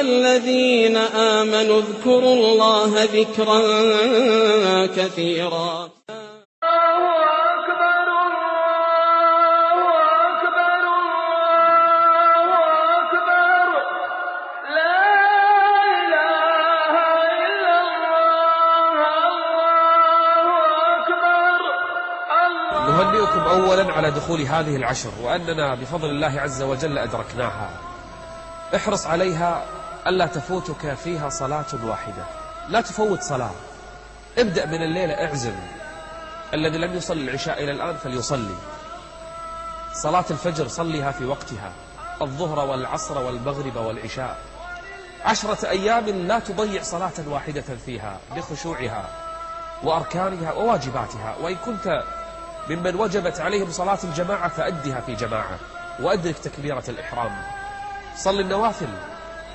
الذين آمنوا اذكروا الله ذكرا كثيرا. نهنئكم أولا على دخول هذه العشر، وأننا بفضل الله عز وجل أدركناها. احرص عليها ألا تفوتك فيها صلاة واحدة، لا تفوت صلاة. ابدأ من الليلة، اعزم الذي لم يصلي العشاء إلى الآن فليصلي. صلاة الفجر صليها في وقتها، الظهر والعصر والمغرب والعشاء. 10 أيام لا تضيع صلاة واحدة فيها بخشوعها وأركانها وواجباتها. وإن كنت ممن وجبت عليهم صلاة الجماعة فأدها في جماعة، وأدرك تكبيرة الإحرام. صل النوافل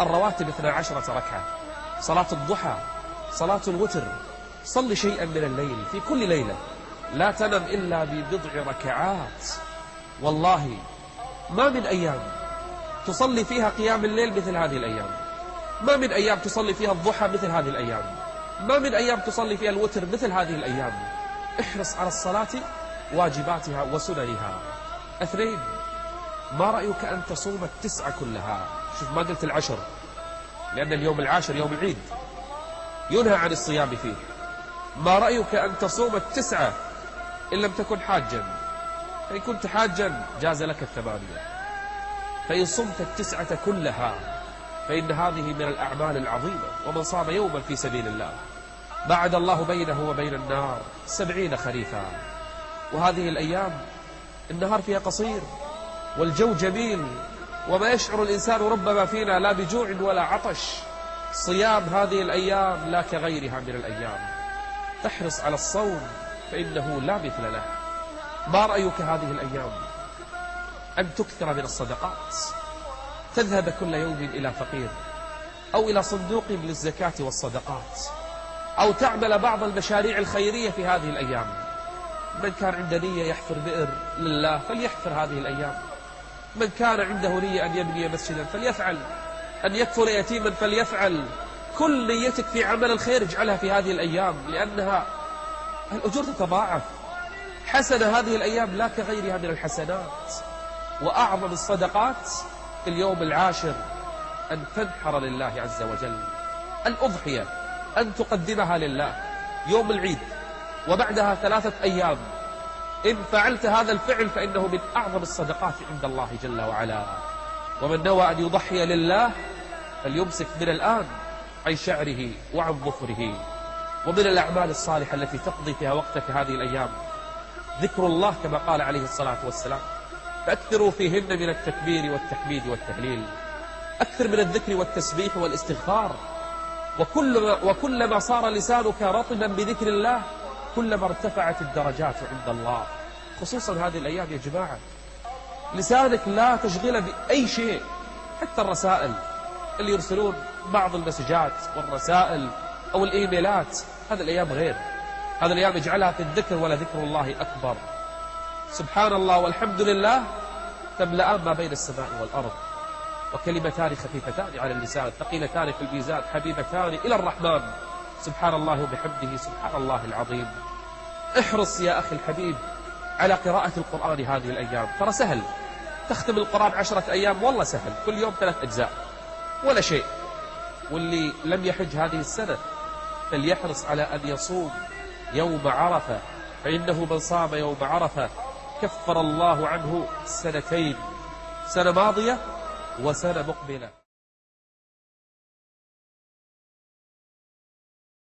الرواتب 12 ركعة، صلاة الضحى، صلاة الوتر. صل شيئا من الليل في كل ليلة، لا تنم إلا ببضع ركعات. والله ما من أيام تصلي فيها قيام الليل مثل هذه الأيام، ما من أيام تصلي فيها الضحى مثل هذه الأيام، ما من أيام تصلي فيها الوتر مثل هذه الأيام. احرص على الصلاة واجباتها وسننها. 2، ما رأيك أن تصوم 9 كلها؟ شوف، ما قلت 10 لأن اليوم العاشر يوم العيد ينهى عن الصيام فيه. ما رأيك أن تصوم 9 إن لم تكن حاجا؟ فإن كنت حاجا جاز لك 8، فإن صمت 9 كلها فإن هذه من الأعمال العظيمة. ومن صام يوما في سبيل الله بعد الله بينه وبين النار 70 خريفا. وهذه الأيام النهار فيها قصير والجو جميل، وما يشعر الإنسان ربما فينا لا بجوع ولا عطش. صيام هذه الأيام لا كغيرها من الأيام. تحرص على الصوم فإنه لا مثل له. ما رأيك هذه الأيام أن تكثر من الصدقات؟ تذهب كل يوم إلى فقير أو إلى صندوق للزكاة والصدقات، أو تعمل بعض المشاريع الخيرية في هذه الأيام. من كان عنده نية يحفر بئر لله فليحفر هذه الأيام، من كان عنده نية أن يبني مسجدا فليفعل، أن يكفل يتيما فليفعل. كل نيتك في عمل الخير اجعلها في هذه الأيام، لأنها الأجور تتضاعف. حسنة هذه الأيام لا كغيرها من الحسنات. وأعظم الصدقات في اليوم العاشر أن تنحر لله عز وجل الأضحية، أن تقدمها لله يوم العيد وبعدها 3 أيام. إن فعلت هذا الفعل فإنه من أعظم الصدقات عند الله جل وعلا. ومن نوى أن يضحي لله فليمسك من الآن عن شعره وعن ظفره. ومن الأعمال الصالحة التي تقضي فيها وقتك هذه الأيام ذكر الله كما قال عليه الصلاة والسلام: فأكثروا فيهن من التكبير والتحميد والتهليل. أكثر من الذكر والتسبيح والاستغفار. وكلما صار لسانك رطبا بذكر الله كلما ارتفعت الدرجات عند الله. خصوصا هذه الأيام يا جماعة، لسانك لا تشغله بأي شيء، حتى الرسائل اللي يرسلون بعض المسجات والرسائل أو الإيميلات. هذه الأيام غير، هذه الأيام اجعلها في الذكر، ولذكر الله أكبر. سبحان الله والحمد لله تملأان ما بين السماء والأرض. وكلمتان خفيفتان على اللسان ثقيلتان في الميزان حبيبتان إلى الرحمن. سبحان الله وبحمده سبحان الله العظيم. احرص يا أخي الحبيب على قراءة القرآن هذه الأيام، ترى سهل. تختم القرآن 10 أيام والله سهل، كل يوم 3 أجزاء ولا شيء. واللي لم يحج هذه السنة فليحرص على أن يصوم يوم عرفة، فإنه من صام يوم عرفة كفر الله عنه 2 سنة، سنة ماضية وسنة مقبلة.